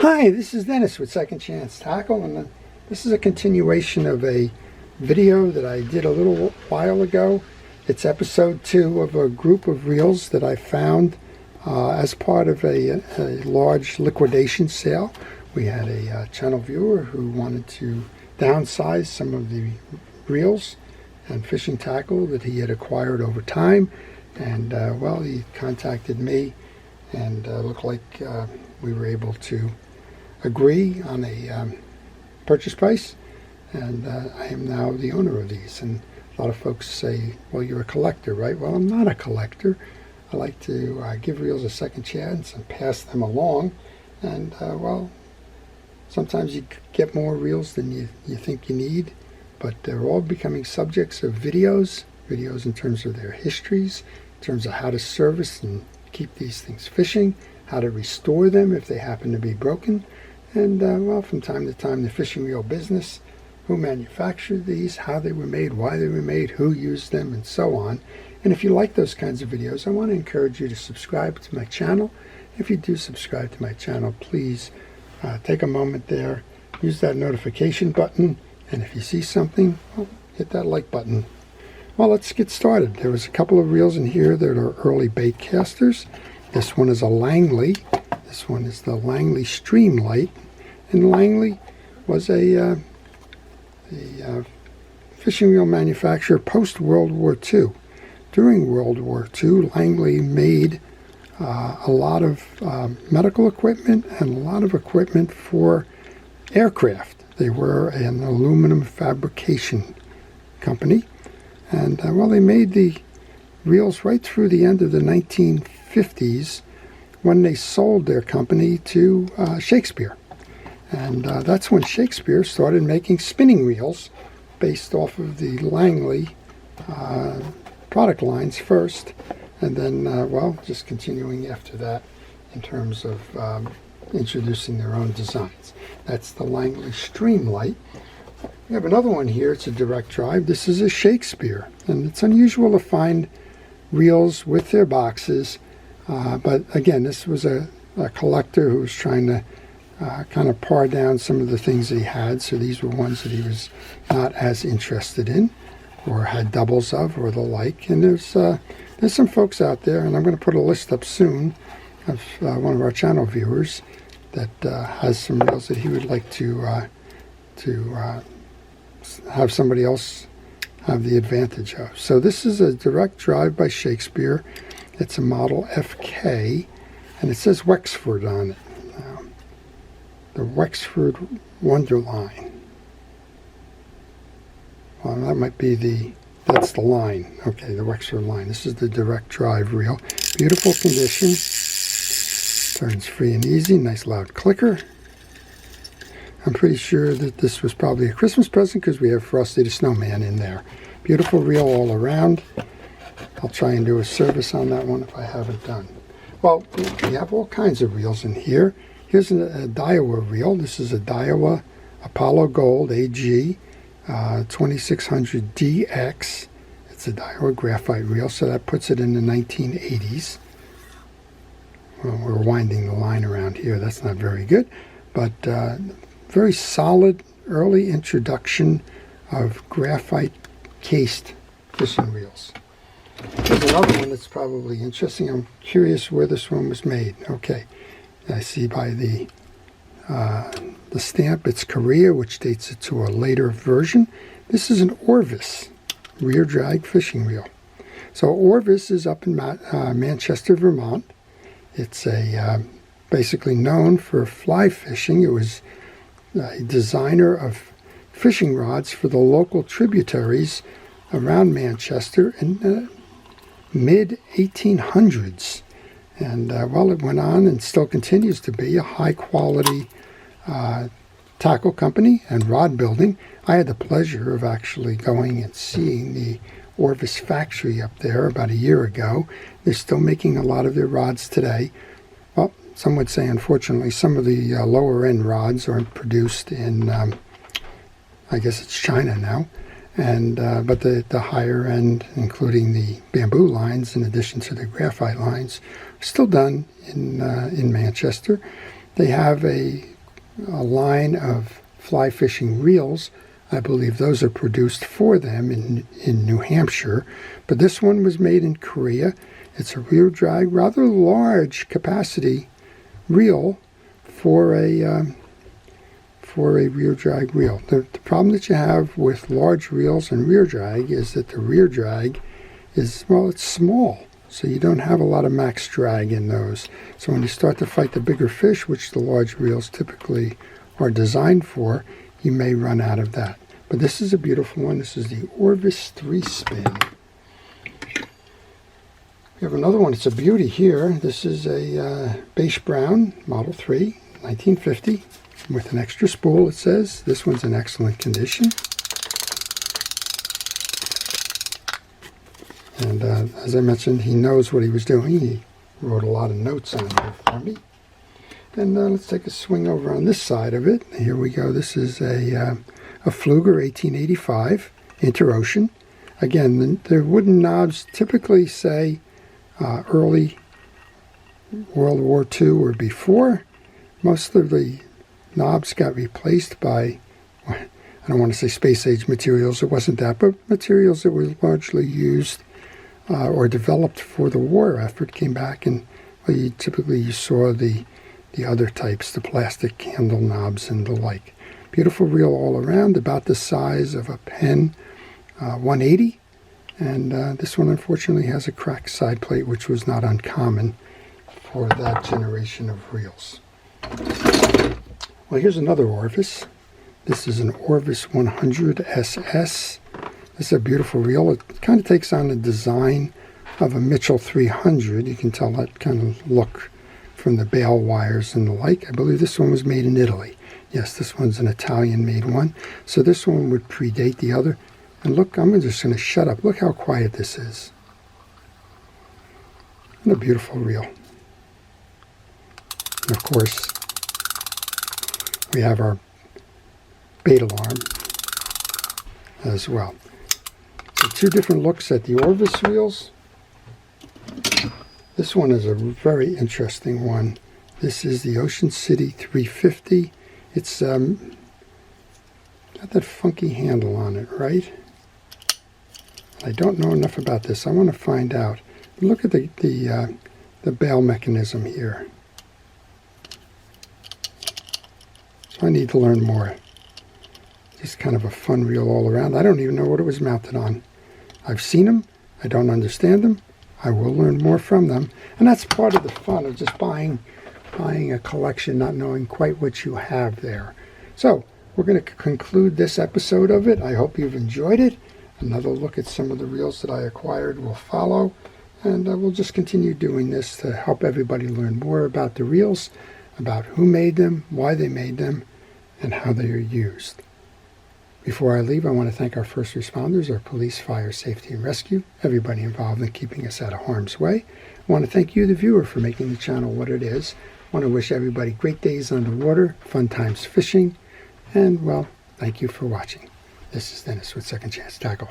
Hi, this is Dennis with Second Chance Tackle, and this is a continuation of a video that I did a little while ago. It's episode 2 of a group of reels that I found as part of a large liquidation sale. We had a channel viewer who wanted to downsize some of the reels and fishing tackle that he had acquired over time, and well, he contacted me, and looked like we were able to agree on a purchase price, and I am now the owner of these. And a lot of folks say, well, you're a collector, right? Well, I'm not a collector. I like to give reels a second chance and pass them along, and well, sometimes you get more reels than you think you need, but they're all becoming subjects of videos in terms of their histories, in terms of how to service and keep these things fishing, how to restore them if they happen to be broken, and well, from time to time, the fishing reel business, who manufactured these, how they were made, why they were made, who used them, and so on. And if you like those kinds of videos, I want to encourage you to subscribe to my channel. If you do subscribe to my channel, please take a moment there, use that notification button, and if you see something, well, hit that like button. Well, let's get started. There was a couple of reels in here that are early bait casters. This one is a Langley. This one is the Langley Streamlight. And Langley was a fishing reel manufacturer post-World War II. During World War II, Langley made a lot of medical equipment and a lot of equipment for aircraft. They were an aluminum fabrication company. And well, they made the reels right through the end of the 1950s when they sold their company to Shakespeare. And that's when Shakespeare started making spinning reels based off of the Langley product lines first, and then, well, just continuing after that in terms of introducing their own designs. That's the Langley Streamlight. We have another one here. It's a direct drive. This is a Shakespeare, and it's unusual to find reels with their boxes, but again, this was a collector who was trying to kind of par down some of the things that he had, so these were ones that he was not as interested in or had doubles of or the like. And there's some folks out there, and I'm going to put a list up soon of one of our channel viewers that has some reels that he would like to have somebody else have the advantage of. So this is a direct drive by Shakespeare. It's a model FK, and it says Wexford on it. The Wexford Wonderline. Well, that might be that's the line. Okay, the Wexford line. This is the direct drive reel. Beautiful condition. Turns free and easy. Nice loud clicker. I'm pretty sure that this was probably a Christmas present because we have Frosty the Snowman in there. Beautiful reel all around. I'll try and do a service on that one if I haven't done. Well, we have all kinds of reels in here. Here's a Daiwa reel. This is a Daiwa Apollo Gold AG 2600 DX. It's a Daiwa graphite reel, so that puts it in the 1980s. Well, we're winding the line around here. That's not very good, but very solid early introduction of graphite cased fishing reels. Here's another one that's probably interesting. I'm curious where this one was made. Okay, I see by the stamp it's Korea, which dates it to a later version. This is an Orvis rear drag fishing reel. So Orvis is up in Manchester, Vermont. It's basically known for fly fishing. It was a designer of fishing rods for the local tributaries around Manchester in the mid-1800s. And well, it went on and still continues to be a high-quality tackle company and rod building. I had the pleasure of actually going and seeing the Orvis factory up there about a year ago. They're still making a lot of their rods today. Well, some would say, unfortunately, some of the lower-end rods are produced in, I guess it's China now. And but the higher end, including the bamboo lines, in addition to the graphite lines, are still done in Manchester. They have a line of fly fishing reels. I believe those are produced for them in New Hampshire, but this one was made in Korea. It's a rear drag, rather large capacity reel for a rear drag reel. The problem that you have with large reels and rear drag is that the rear drag is, well, it's small, so you don't have a lot of max drag in those. So when you start to fight the bigger fish, which the large reels typically are designed for, you may run out of that. But this is a beautiful one. This is the Orvis 3-spin. We have another one. It's a beauty here. This is a beige brown Model 3, 1950, with an extra spool, it says. This one's in excellent condition. And as I mentioned, he knows what he was doing. He wrote a lot of notes on here for me. And let's take a swing over on this side of it. Here we go. This is a Pflueger 1885 Interocean. Again, the wooden knobs typically say early World War II or before. Most of the knobs got replaced by, I don't want to say space-age materials. It wasn't that, but materials that were largely used or developed for the war effort came back, and well, you saw the other types, the plastic handle knobs and the like. Beautiful reel all around, about the size of a Penn 180, and this one unfortunately has a cracked side plate, which was not uncommon for that generation of reels. Well, here's another Orvis. This is an Orvis 100 SS. This is a beautiful reel. It kind of takes on the design of a Mitchell 300. You can tell that kind of look from the bail wires and the like. I believe this one was made in Italy. Yes, this one's an Italian-made one. So this one would predate the other. And look, I'm just going to shut up. Look how quiet this is. And a beautiful reel. And of course, we have our bait alarm as well. So two different looks at the Orvis reels. This one is a very interesting one. This is the Ocean City 350. It's got that funky handle on it, right? I don't know enough about this. I want to find out. Look at the bail mechanism here. So I need to learn more. Just kind of a fun reel all around. I don't even know what it was mounted on. I've seen them. I don't understand them. I will learn more from them. And that's part of the fun of just buying a collection, not knowing quite what you have there. So we're going to conclude this episode of it. I hope you've enjoyed it. Another look at some of the reels that I acquired will follow. And we'll just continue doing this to help everybody learn more about the reels, about who made them, why they made them, and how they are used. Before I leave, I want to thank our first responders, our police, fire, safety, and rescue, everybody involved in keeping us out of harm's way. I want to thank you, the viewer, for making the channel what it is. I want to wish everybody great days on the water, fun times fishing, and, well, thank you for watching. This is Dennis with Second Chance Tackle.